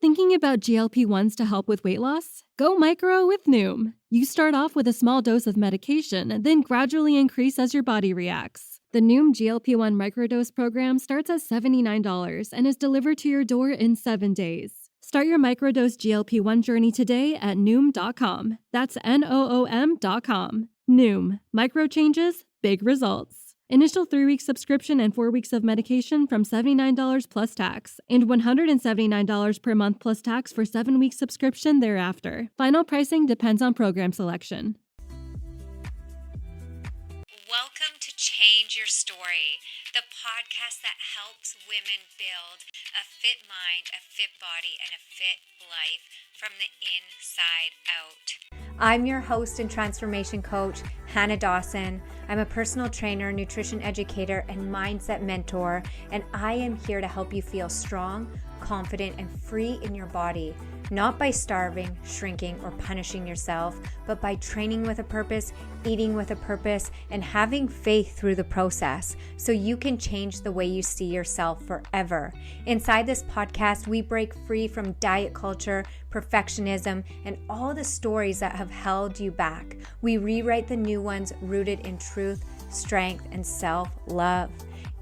Thinking about GLP-1s to help with weight loss? Go micro with Noom. You start off with a small dose of medication, then gradually increase as your body reacts. The Noom GLP-1 microdose program starts at $79 and is delivered to your door in 7 days. Start your microdose GLP-1 journey today at Noom.com. That's Noom.com. Noom. Micro changes, big results. Initial 3-week subscription and 4 weeks of medication from $79 plus tax, and $179 per month plus tax for 7-week subscription thereafter. Final pricing depends on program selection. Welcome to Change Your Story, the podcast that helps women build a fit mind, a fit body, and a fit life from the inside out. I'm your host and transformation coach, Hannah Dawson. I'm a personal trainer, nutrition educator, and mindset mentor, and I am here to help you feel strong, confident, and free in your body, not by starving, shrinking, or punishing yourself, but by training with a purpose, eating with a purpose, and having faith through the process so you can change the way you see yourself forever. Inside this podcast, we break free from diet culture, perfectionism, and all the stories that have held you back. We rewrite the new ones rooted in truth, strength, and self-love.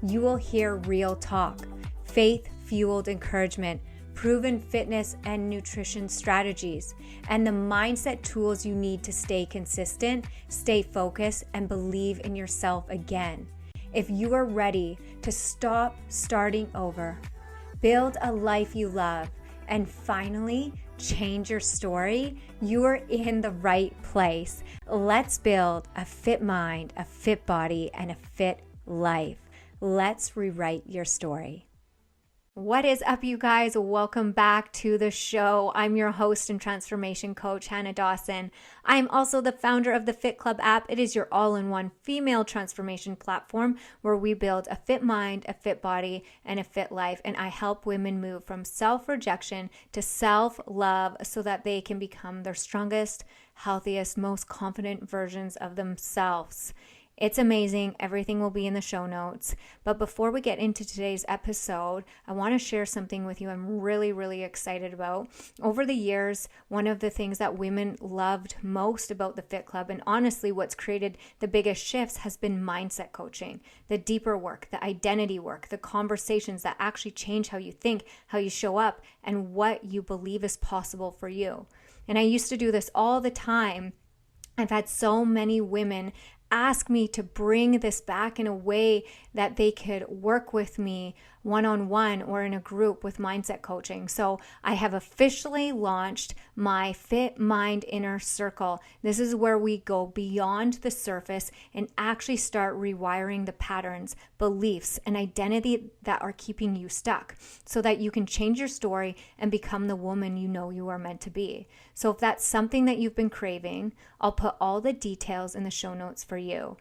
You will hear real talk, faith-fueled encouragement, proven fitness and nutrition strategies, and the mindset tools you need to stay consistent, stay focused, and believe in yourself again. If you are ready to stop starting over, build a life you love, and finally change your story, you are in the right place. Let's build a fit mind, a fit body, and a fit life. Let's rewrite your story. What is up, you guys? Welcome back to the show. I'm your host and transformation coach, Hannah Dawson. I'm also the founder of the Fit Club app. It is your all-in-one female transformation platform where we build a fit mind, a fit body, and a fit life. And I help women move from self-rejection to self-love so that they can become their strongest, healthiest, most confident versions of themselves. It's amazing. Everything will be in the show notes. But before we get into today's episode, I want to share something with you I'm really, really excited about. Over the years, one of the things that women loved most about the Fit Club, and honestly what's created the biggest shifts, has been mindset coaching. The deeper work, the identity work, the conversations that actually change how you think, how you show up, and what you believe is possible for you. And I used to do this all the time. I've had so many women ask me to bring this back in a way that they could work with me one-on-one or in a group with mindset coaching. So I have officially launched my Fit Mind Inner Circle. This is where we go beyond the surface and actually start rewiring the patterns, beliefs, and identity that are keeping you stuck so that you can change your story and become the woman you know you are meant to be. So if that's something that you've been craving, I'll put all the details in the show notes for you.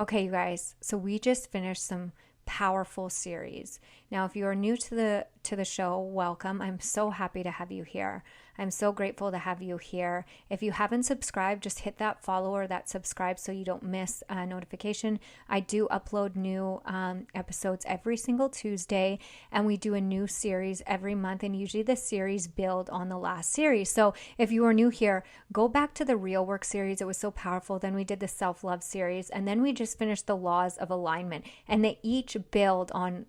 Okay, you guys, so we just finished some powerful series. Now, if you are new to the show, welcome. I'm so happy to have you here. I'm so grateful to have you here. If you haven't subscribed, just hit that follow or that subscribe so you don't miss a notification. I do upload new episodes every single Tuesday, and we do a new series every month, and usually the series build on the last series. So if you are new here, go back to the Real Work series. It was so powerful. Then we did the Self-Love series, and then we just finished the Laws of Alignment, and they each build on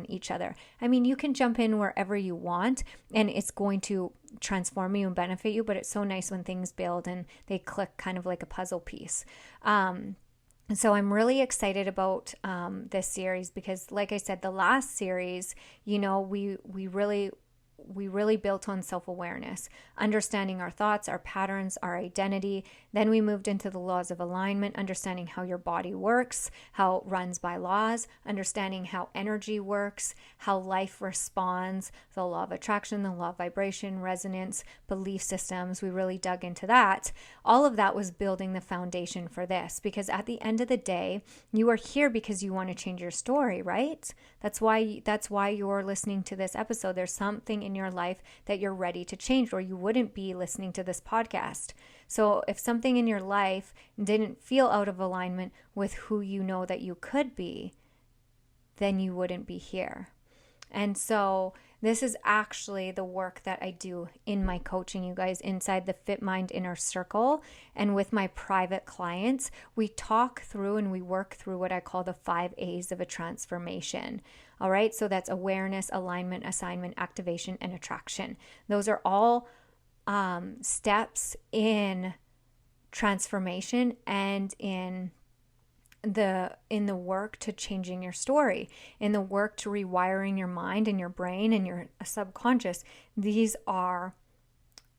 each other. I mean, you can jump in wherever you want and it's going to transform you and benefit you, but it's so nice when things build and they click kind of like a puzzle piece. And so I'm really excited about this series because, like I said, the last series, you know, we really built on self-awareness, understanding our thoughts, our patterns, our identity. Then we moved into the laws of alignment, understanding how your body works, how it runs by laws, understanding how energy works, how life responds, the law of attraction, the law of vibration, resonance, belief systems. We really dug into that. All of that was building the foundation for this because at the end of the day, you are here because you want to change your story, right? That's why you're listening to this episode. There's something in your life that you're ready to change, or you wouldn't be listening to this podcast. So if something in your life didn't feel out of alignment with who you know that you could be, then you wouldn't be here. And so This is actually the work that I do in my coaching, you guys, inside the Fit Mind Inner Circle. And with my private clients, we talk through and we work through what I call the 5 A's of a transformation. All right. So that's awareness, alignment, assignment, activation, and attraction. Those are all steps in transformation and in the work to changing your story, in the work to rewiring your mind and your brain and your subconscious. These are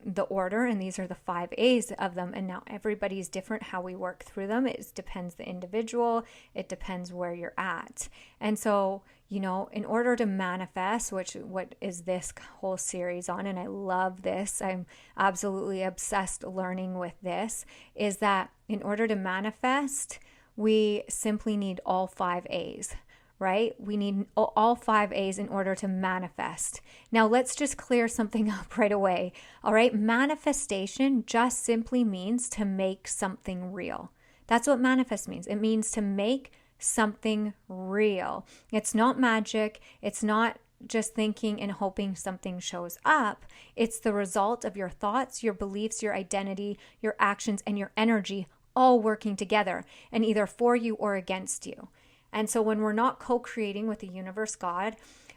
the order, and these are the 5 A's of them. And now everybody's different how we work through them. It depends the individual. It depends where you're at. And so, in order to manifest, what is this whole series on, and I love this, I'm absolutely obsessed learning with this, is that in order to manifest, we simply need all 5 A's, right? We need all 5 A's in order to manifest. Now, let's just clear something up right away. All right. Manifestation just simply means to make something real. That's what manifest means. It means to make something real. It's not magic. It's not just thinking and hoping something shows up. It's the result of your thoughts, your beliefs, your identity, your actions, and your energy all working together, and either for you or against you. And so when we're not co-creating with the universe, God,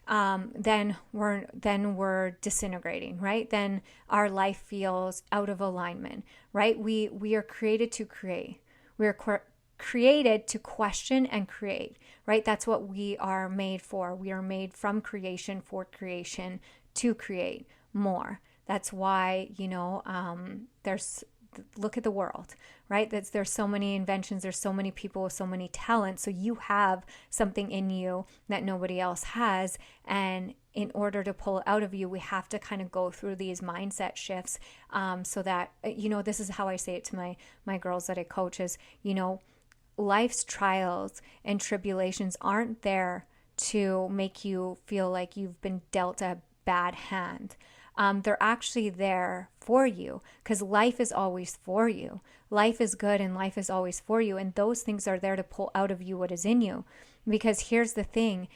then we're disintegrating, right? Then our life feels out of alignment, right? We are created to create. We are created to question and create, right? That's what we are made for. We are made from creation for creation to create more. That's why, look at the world, right? There's so many inventions, there's so many people with so many talents. So you have something in you that nobody else has. And in order to pull it out of you, we have to kind of go through these mindset shifts, so that, this is how I say it to my girls that I coach is, life's trials and tribulations aren't there to make you feel like you've been dealt a bad hand. They're actually there for you, because life is always for you. Life is good and life is always for you. And those things are there to pull out of you what is in you. Because here's the thing,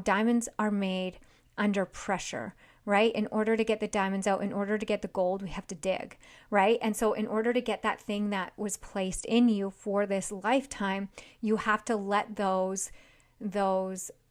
diamonds are made under pressure, right? In order to get the diamonds out, in order to get the gold, we have to dig, right? And so in order to get that thing that was placed in you for this lifetime, you have to let those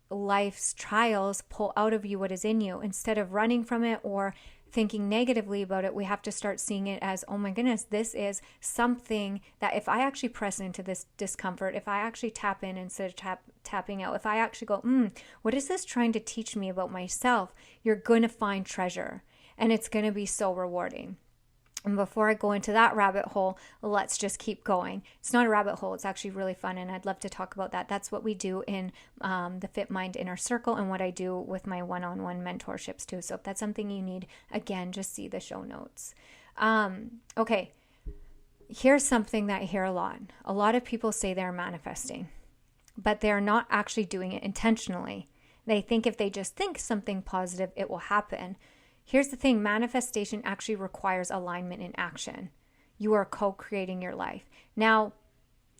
life's trials pull out of you what is in you. Instead of running from it or thinking negatively about it, we have to start seeing it as, oh my goodness, this is something that if I actually press into this discomfort, if I actually tap in instead of tapping out, if I actually go, what is this trying to teach me about myself? You're going to find treasure, and it's going to be so rewarding. And before I go into that rabbit hole, let's just keep going. It's not a rabbit hole. It's actually really fun, and I'd love to talk about that. That's what we do in the Fit Mind Inner Circle, and what I do with my one-on-one mentorships too. So if that's something you need, again, just see the show notes. Okay, here's something that I hear a lot. A lot of people say they're manifesting, but they're not actually doing it intentionally. They think if they just think something positive, it will happen. Here's the thing, manifestation actually requires alignment in action. You are co-creating your life. Now,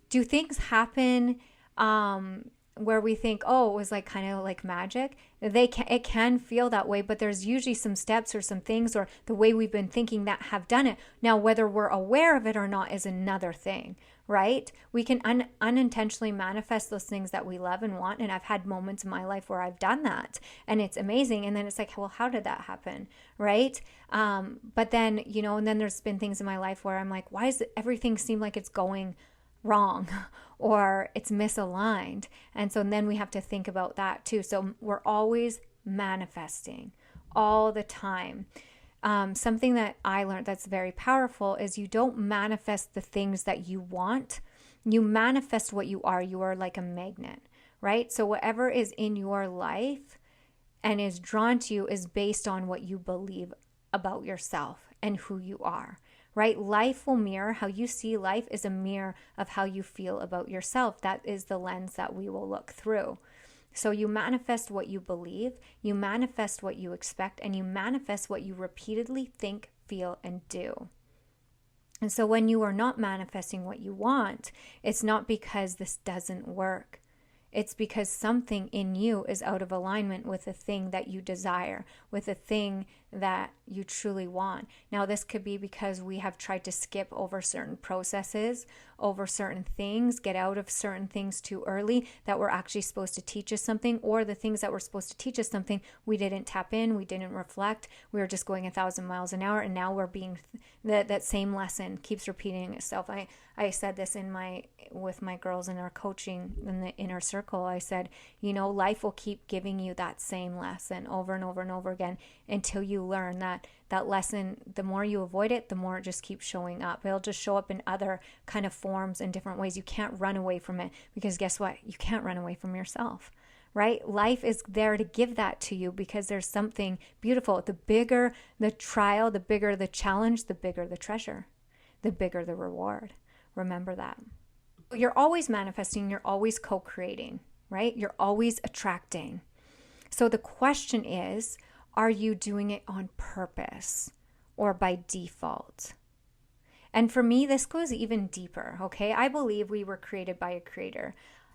do things happen where we think, oh, it was like kind of like magic? It can feel that way, but there's usually some steps or some things or the way we've been thinking that have done it. Now, whether we're aware of it or not is another thing, right? We can unintentionally manifest those things that we love and want. And I've had moments in my life where I've done that, and it's amazing. And then it's like, well, how did that happen? Right? But then, and then there's been things in my life where I'm like, why does everything seem like it's going wrong or it's misaligned? And so then we have to think about that too. So we're always manifesting all the time. Something that I learned that's very powerful is you don't manifest the things that you want. You manifest what you are. You are like a magnet, right? So whatever is in your life and is drawn to you is based on what you believe about yourself and who you are, right? Life will mirror how you see life is a mirror of how you feel about yourself. That is the lens that we will look through. So you manifest what you believe, you manifest what you expect, and you manifest what you repeatedly think, feel, and do. And so when you are not manifesting what you want, it's not because this doesn't work. It's because something in you is out of alignment with the thing that you desire, with the thing that you truly want. Now, this could be because we have tried to skip over certain processes, over certain things, get out of certain things too early that were actually supposed to teach us something, or the things that were supposed to teach us something, we didn't tap in, we didn't reflect, we were just going 1,000 miles an hour, and now we're being, that same lesson keeps repeating itself. I said this with my girls in our coaching in the inner circle. I said, life will keep giving you that same lesson over and over and over again until you learn that lesson. The more you avoid it, the more it just keeps showing up. It'll just show up in other kind of forms in different ways. You can't run away from it, because guess what? You can't run away from yourself, right? Life is there to give that to you because there's something beautiful. The bigger the trial, the bigger the challenge, the bigger the treasure, the bigger the reward. Remember that. You're always manifesting, you're always co-creating, right? You're always attracting. So the question is, are you doing it on purpose or by default? And for me, this goes even deeper, okay? I believe we were created by a creator.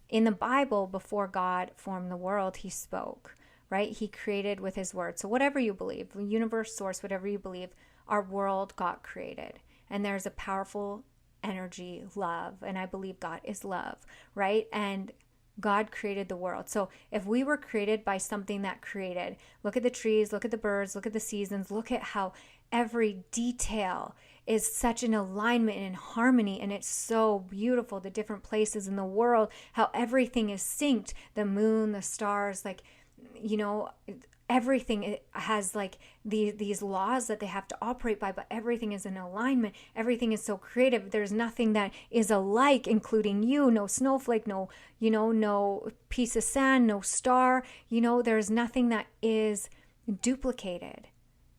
In the Bible, before God formed the world, he spoke, right? He created with his word. So whatever you believe, universe, source, whatever you believe, our world got created. And there's a powerful energy, love, and I believe God is love, right? And God created the world. So if we were created by something that created, look at the trees, look at the birds, look at the seasons, look at how every detail is such an alignment and harmony, and it's so beautiful, the different places in the world, how everything is synced, the moon, the stars, everything, it has these laws that they have to operate by, but everything is in alignment. Everything is so creative. There's nothing that is alike, including you. No snowflake, no piece of sand, no star. There's nothing that is duplicated.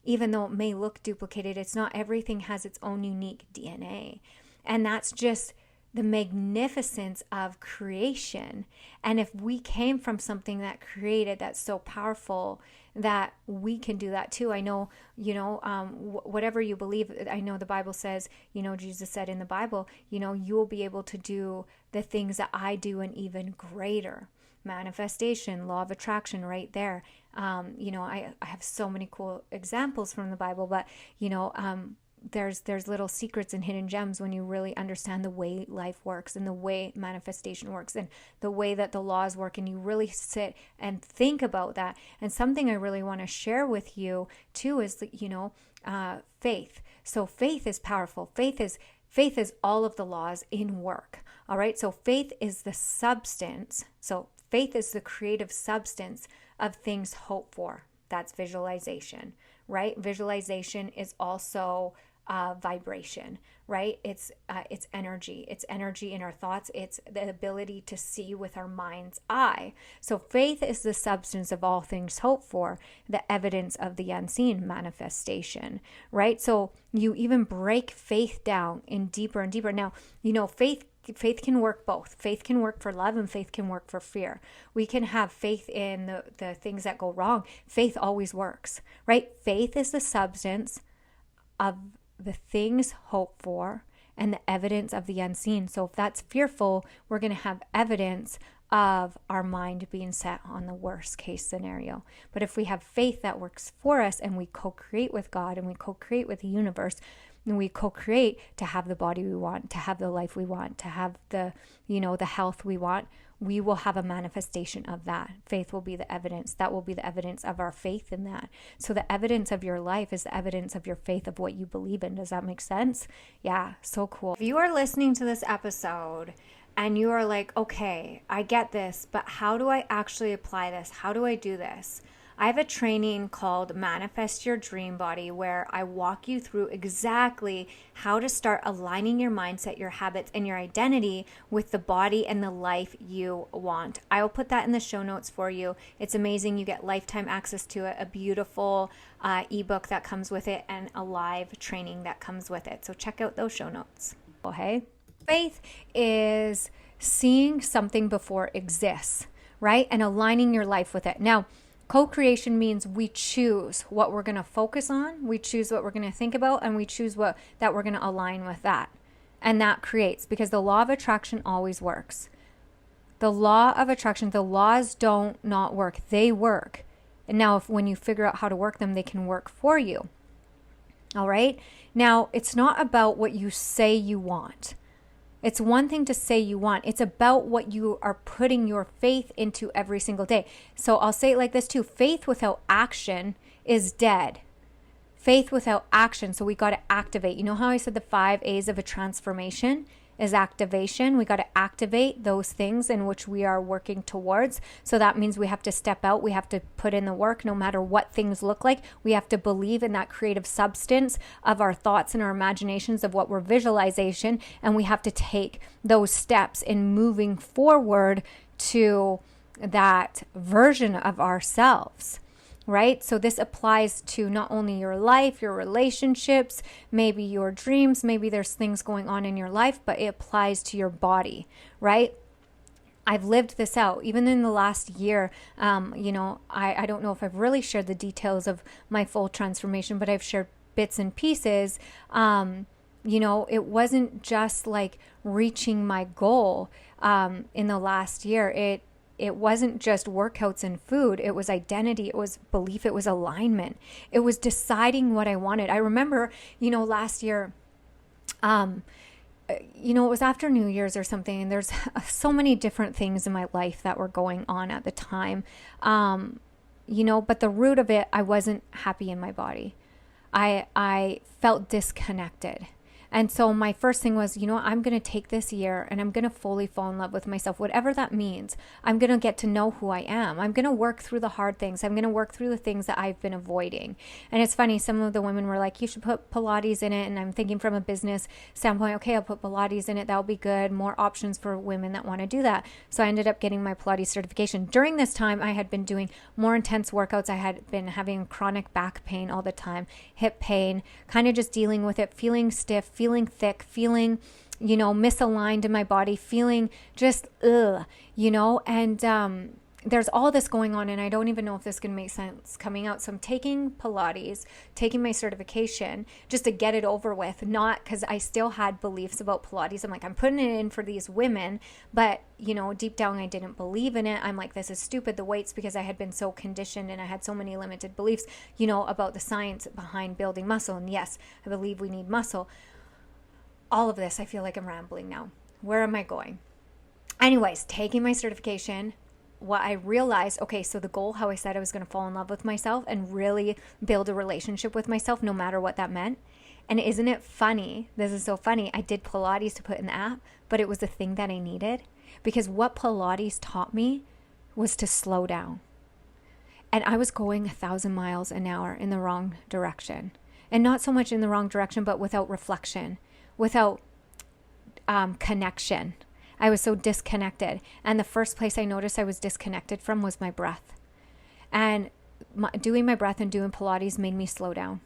Even though it may look duplicated, it's not. Everything has its own unique DNA. And that's just the magnificence of creation. And if we came from something that created, that's so powerful, that we can do that too. I know, whatever you believe, I know the Bible says, Jesus said in the Bible, you will be able to do the things that I do and even greater. Manifestation, law of attraction, right there. I have so many cool examples from the Bible, but there's little secrets and hidden gems when you really understand the way life works and the way manifestation works and the way that the laws work, and you really sit and think about that. And something I really want to share with you too is faith. So faith is powerful. Faith is all of the laws in work. All right. So faith is the substance. So faith is the creative substance of things hoped for. That's visualization, right? Visualization is also vibration, right? It's energy. It's energy in our thoughts. It's the ability to see with our mind's eye. So faith is the substance of all things hoped for, the evidence of the unseen, manifestation, right? So you even break faith down in deeper and deeper. Now, faith can work both. Faith can work for love and faith can work for fear. We can have faith in the things that go wrong. Faith always works, right? Faith is the substance of the things hoped for and the evidence of the unseen. So if that's fearful, we're going to have evidence of our mind being set on the worst case scenario. But if we have faith that works for us and we co-create with God and we co-create with the universe, and we co-create to have the body we want, to have the life we want, to have the health we want, we will have a manifestation of that. Faith will be the evidence. That will be the evidence of our faith in that. So the evidence of your life is the evidence of your faith, of what you believe in. Does that make sense? Yeah, so cool. If you are listening to this episode and you are like, okay, I get this, but how do I actually apply this? How do I do this? I have a training called Manifest Your Dream Body where I walk you through exactly how to start aligning your mindset, your habits, and your identity with the body and the life you want. I will put that in the show notes for you. It's amazing. You get lifetime access to it, a beautiful ebook that comes with it, and a live training that comes with it. So check out those show notes. Okay? Faith is seeing something before it exists, right? And aligning your life with it. Now, co-creation means we choose what we're going to focus on, we choose what we're going to think about, and we choose that we're going to align with that. And that creates, because the law of attraction always works. The law of attraction, the laws don't not work. They work. And now when you figure out how to work them, they can work for you. All right. Now, it's not about what you say you want. It's one thing to say you want. It's about what you are putting your faith into every single day. So I'll say it like this too. Faith without action is dead. Faith without action. So we got to activate. You know how I said the 5 A's of a transformation is activation? We got to activate those things in which we are working towards. So that means we have to step out. We have to put in the work no matter what things look like. We have to believe in that creative substance of our thoughts and our imaginations of what we're visualization. And we have to take those steps in moving forward to that version of ourselves. Right? So this applies to not only your life, your relationships, maybe your dreams, maybe there's things going on in your life, but it applies to your body, right? I've lived this out even in the last year. I don't know if I've really shared the details of my full transformation, but I've shared bits and pieces. It wasn't just like reaching my goal in the last year. It wasn't just workouts and food. It was identity. It was belief. It was alignment. It was deciding what I wanted. I remember, last year, it was after New Year's or something, and there's so many different things in my life that were going on at the time. But the root of it, I wasn't happy in my body. I felt disconnected. And so my first thing was, I'm going to take this year and I'm going to fully fall in love with myself, whatever that means. I'm going to get to know who I am. I'm going to work through the hard things. I'm going to work through the things that I've been avoiding. And it's funny, some of the women were like, you should put Pilates in it. And I'm thinking from a business standpoint, okay, I'll put Pilates in it. That'll be good. More options for women that want to do that. So I ended up getting my Pilates certification. During this time, I had been doing more intense workouts. I had been having chronic back pain all the time, hip pain, kind of just dealing with it, feeling stiff, feeling thick, feeling, misaligned in my body, feeling just, and there's all this going on, and I don't even know if this is going to make sense coming out. So I'm taking Pilates, taking my certification just to get it over with, not because I still had beliefs about Pilates. I'm like, I'm putting it in for these women, but, deep down I didn't believe in it. I'm like, this is stupid, the weights, because I had been so conditioned and I had so many limited beliefs, about the science behind building muscle. And yes, I believe we need muscle. All of this, I feel like I'm rambling now. Where am I going? Anyways, taking my certification, what I realized, okay, so the goal, how I said I was going to fall in love with myself and really build a relationship with myself, no matter what that meant. And isn't it funny? This is so funny. I did Pilates to put in the app, but it was the thing that I needed, because what Pilates taught me was to slow down. And I was going 1,000 miles an hour in the wrong direction. And not so much in the wrong direction, but without reflection, without connection. I was so disconnected. And the first place I noticed I was disconnected from was my breath. And doing my breath and doing Pilates made me slow down.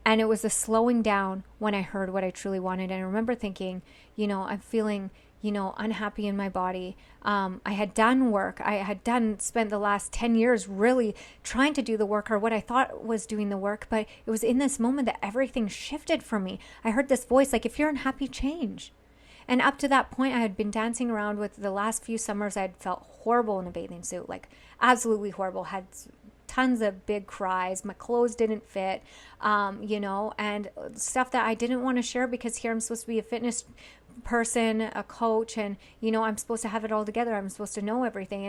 And it was the slowing down when I heard what I truly wanted. And I remember thinking, I'm feeling, unhappy in my body. I had done work. I had spent the last 10 years really trying to do the work, or what I thought was doing the work. But it was in this moment that everything shifted for me. I heard this voice like, if you're unhappy, change. And up to that point, I had been dancing around with the last few summers. I had felt horrible in a bathing suit, like absolutely horrible. Had tons of big cries. My clothes didn't fit, and stuff that I didn't want to share, because here I'm supposed to be a fitness person, a coach, and I'm supposed to have it all together. I'm supposed to know everything,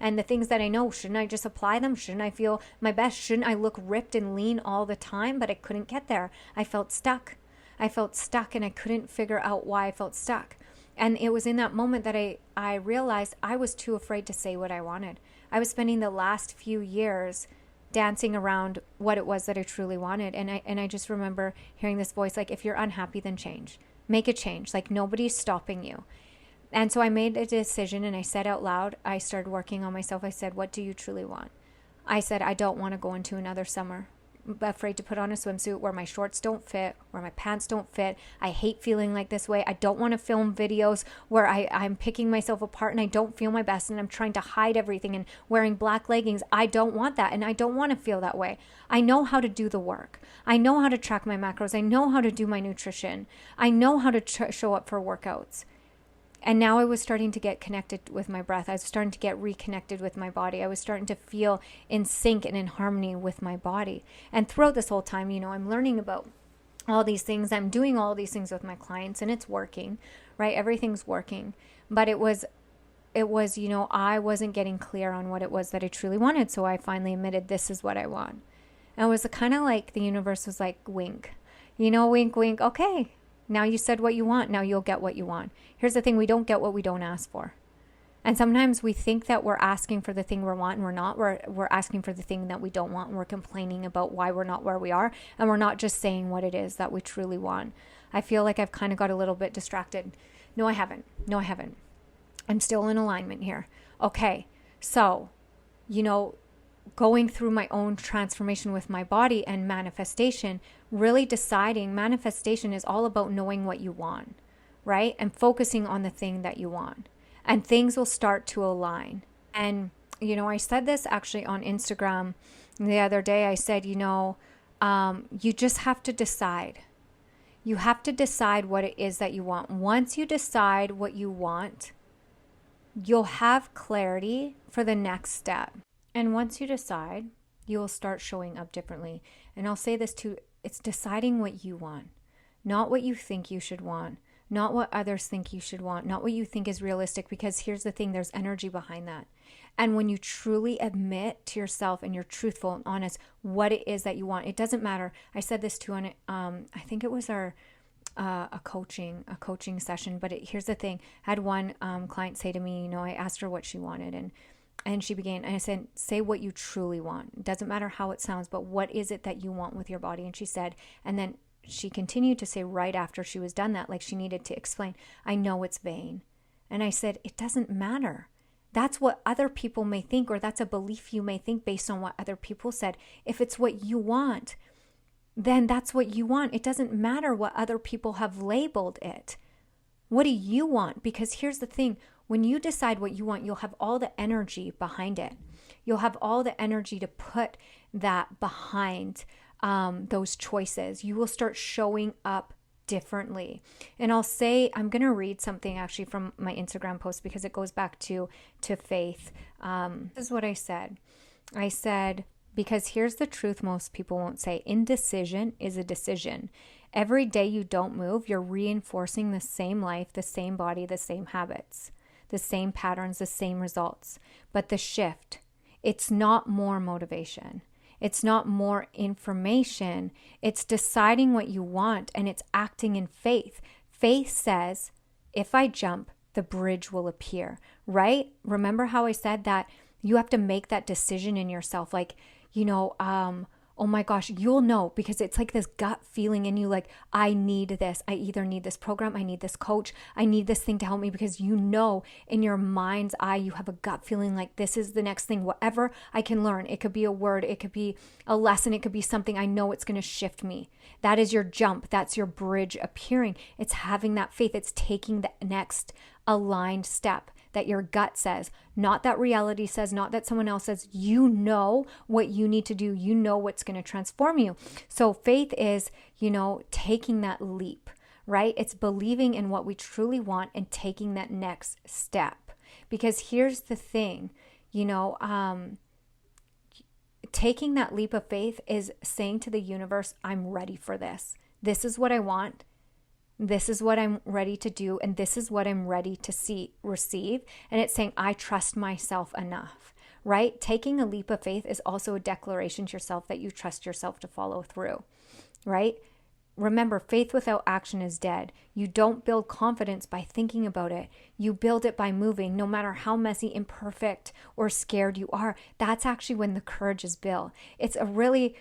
and the things that I know, shouldn't I just apply them? Shouldn't I feel my best? Shouldn't I look ripped and lean all the time? But I couldn't get there. I felt stuck, and I couldn't figure out why I felt stuck. And it was in that moment that I realized I was too afraid to say what I wanted. I was spending the last few years dancing around what it was that I truly wanted. And I just remember hearing this voice like, if you're unhappy, then change. Make a change. Like, nobody's stopping you. And so I made a decision, and I said out loud, I started working on myself. I said, what do you truly want? I said, I don't want to go into another summer afraid to put on a swimsuit where my shorts don't fit, where my pants don't fit. I hate feeling like this way. I don't want to film videos where I'm picking myself apart and I don't feel my best and I'm trying to hide everything and wearing black leggings. I don't want that, and I don't want to feel that way. I know how to do the work. I know how to track my macros. I know how to do my nutrition. I know how to show up for workouts. And now I was starting to get connected with my breath. I was starting to get reconnected with my body. I was starting to feel in sync and in harmony with my body. And throughout this whole time, I'm learning about all these things. I'm doing all these things with my clients, and it's working, right? Everything's working. But it was, I wasn't getting clear on what it was that I truly wanted. So I finally admitted, this is what I want. And it was kind of like the universe was like, wink, wink, wink. Okay, now you said what you want. Now you'll get what you want. Here's the thing. We don't get what we don't ask for. And sometimes we think that we're asking for the thing we want, and we're not. We're asking for the thing that we don't want, and we're complaining about why we're not where we are, and we're not just saying what it is that we truly want. I feel like I've kind of got a little bit distracted. No, I haven't. I'm still in alignment here. Okay, so, going through my own transformation with my body and manifestation, really deciding manifestation is all about knowing what you want, right? And focusing on the thing that you want. And things will start to align. And, I said this actually on Instagram the other day. I said, you just have to decide. You have to decide what it is that you want. Once you decide what you want, you'll have clarity for the next step. And once you decide, you will start showing up differently. And I'll say this too, it's deciding what you want, not what you think you should want, not what others think you should want, not what you think is realistic, because here's the thing, there's energy behind that. And when you truly admit to yourself and you're truthful and honest what it is that you want, it doesn't matter. I said this too on I think it was our a coaching session, but here's the thing. I had one client say to me, I asked her what she wanted, and she began, and I said, say what you truly want. It doesn't matter how it sounds, but what is it that you want with your body? And she said, and then she continued to say right after she was done that, like she needed to explain, I know it's vain. And I said, it doesn't matter. That's what other people may think, or that's a belief you may think based on what other people said. If it's what you want, then that's what you want. It doesn't matter what other people have labeled it. What do you want? Because here's the thing. When you decide what you want, you'll have all the energy behind it. You'll have all the energy to put that behind those choices. You will start showing up differently. And I'll say, I'm going to read something actually from my Instagram post because it goes back to faith. This is what I said. I said, because here's the truth most people won't say. Indecision is a decision. Every day you don't move, you're reinforcing the same life, the same body, the same habits, the same patterns, the same results. But the shift, it's not more motivation. It's not more information. It's deciding what you want, and it's acting in faith. Faith says, if I jump, the bridge will appear, right? Remember how I said that you have to make that decision in yourself. Like, oh my gosh, you'll know, because it's like this gut feeling in you, like, I need this. I either need this program, I need this coach, I need this thing to help me, because in your mind's eye, you have a gut feeling like this is the next thing, whatever I can learn. It could be a word, it could be a lesson, it could be something I know it's going to shift me. That is your jump. That's your bridge appearing. It's having that faith. It's taking the next aligned step that your gut says, not that reality says, not that someone else says. You know what you need to do. You know what's going to transform you. So faith is, taking that leap, right? It's believing in what we truly want and taking that next step. Because here's the thing, taking that leap of faith is saying to the universe, I'm ready for this. This is what I want. This is what I'm ready to do, and this is what I'm ready to receive. And it's saying, I trust myself enough, right? Taking a leap of faith is also a declaration to yourself that you trust yourself to follow through, right? Remember, faith without action is dead. You don't build confidence by thinking about it. You build it by moving, no matter how messy, imperfect, or scared you are. That's actually when the courage is built. It's a really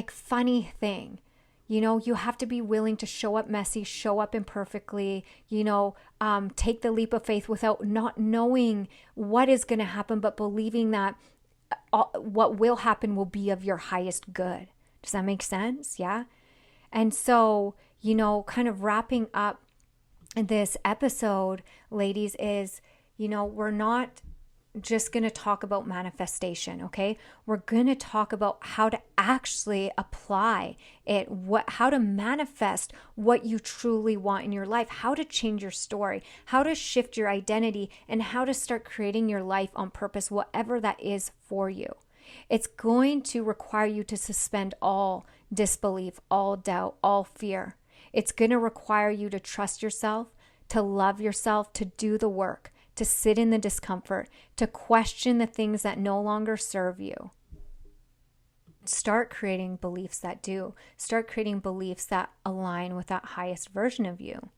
funny thing. You have to be willing to show up messy, show up imperfectly, take the leap of faith without not knowing what is going to happen, but believing that what will happen will be of your highest good. Does that make sense? Yeah. And so, kind of wrapping up this episode, ladies, is, we're not just going to talk about manifestation, okay? We're going to talk about how to actually apply it, how to manifest what you truly want in your life, how to change your story, how to shift your identity, and how to start creating your life on purpose, whatever that is for you. It's going to require you to suspend all disbelief, all doubt, all fear. It's going to require you to trust yourself, to love yourself, to do the work, to sit in the discomfort, to question the things that no longer serve you. Start creating beliefs that do. Start creating beliefs that align with that highest version of you.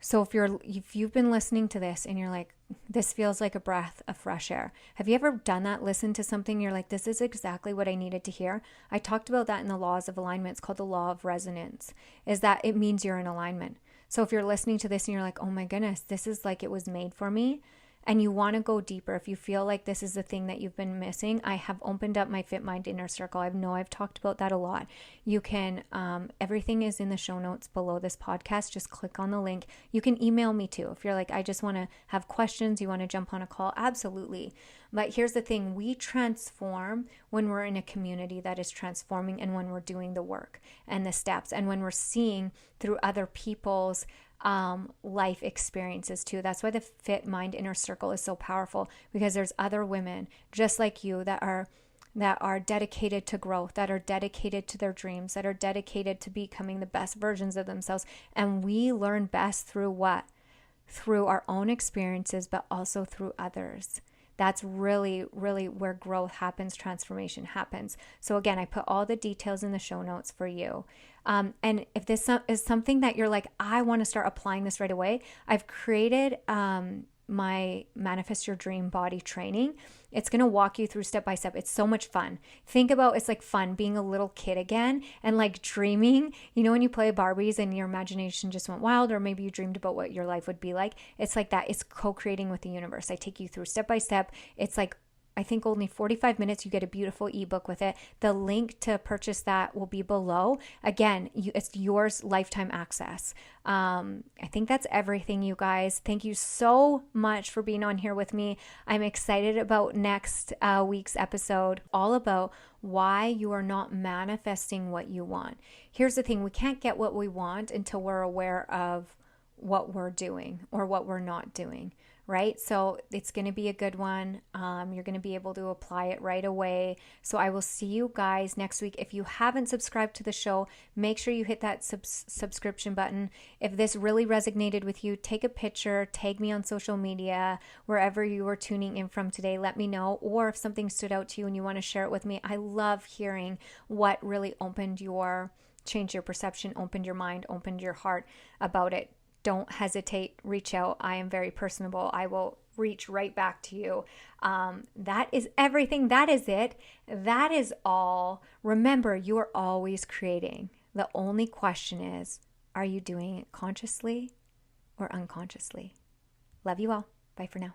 So if you've been listening to this and you're like, this feels like a breath of fresh air. Have you ever done that? Listen to something, you're like, this is exactly what I needed to hear. I talked about that in the laws of alignment. It's called the law of resonance, is that it means you're in alignment. So if you're listening to this and you're like, oh my goodness, this is like it was made for me, and you want to go deeper, if you feel like this is the thing that you've been missing, I have opened up my Fit Mind Inner Circle. I know I've talked about that a lot. You can, everything is in the show notes below this podcast. Just click on the link. You can email me too. If you're like, I just want to have questions, you want to jump on a call, absolutely. But here's the thing, we transform when we're in a community that is transforming, and when we're doing the work and the steps, and when we're seeing through other people's life experiences too. That's why the Fit Mind Inner Circle is so powerful, because there's other women just like you that are dedicated to growth, that are dedicated to their dreams, that are dedicated to becoming the best versions of themselves. And we learn best through what? Through our own experiences, but also through others. That's really, really where growth happens, transformation happens. So again, I put all the details in the show notes for you. And if this is something that you're like, I want to start applying this right away, I've created my Manifest Your Dream Body training. It's going to walk you through step by step. It's so much fun. Think about it's like fun being a little kid again and like dreaming. You know, when you play Barbies and your imagination just went wild, or maybe you dreamed about what your life would be like. It's like that. It's co-creating with the universe. I take you through step by step. It's like, I think only 45 minutes, you get a beautiful ebook with it. The link to purchase that will be below. Again, it's yours, lifetime access. I think that's everything, you guys. Thank you so much for being on here with me. I'm excited about next week's episode, all about why you are not manifesting what you want. Here's the thing, we can't get what we want until we're aware of what we're doing or what we're not doing. Right? So it's going to be a good one. You're going to be able to apply it right away. So I will see you guys next week. If you haven't subscribed to the show, make sure you hit that subscription button. If this really resonated with you, take a picture, tag me on social media, wherever you are tuning in from today, let me know. Or if something stood out to you and you want to share it with me, I love hearing what really changed your perception, opened your mind, opened your heart about it. Don't hesitate, reach out. I am very personable. I will reach right back to you. That is everything. That is it. That is all. Remember, you are always creating. The only question is, are you doing it consciously or unconsciously? Love you all. Bye for now.